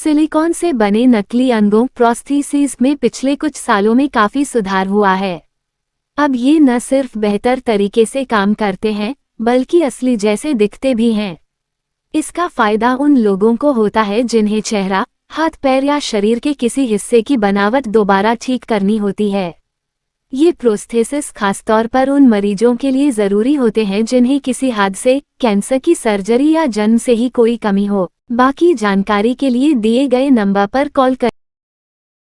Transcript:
Silicon से बने नकली अंगों प्रोस्थेसिस में पिछले कुछ सालों में काफी सुधार हुआ है। अब ये न सिर्फ बेहतर तरीके से काम करते हैं बल्कि असली जैसे दिखते भी हैं। इसका फायदा उन लोगों को होता है जिन्हें चेहरा, हाथ पैर या शरीर के किसी हिस्से की बनावट दोबारा ठीक करनी होती है। ये प्रोस्थेसिस खासतौर पर उन मरीजों के लिए ज़रूरी होते हैं जिन्हें किसी हादसे, कैंसर की सर्जरी या जन्म से ही कोई कमी हो। बाकी जानकारी के लिए दिए गए नंबर पर कॉल करें।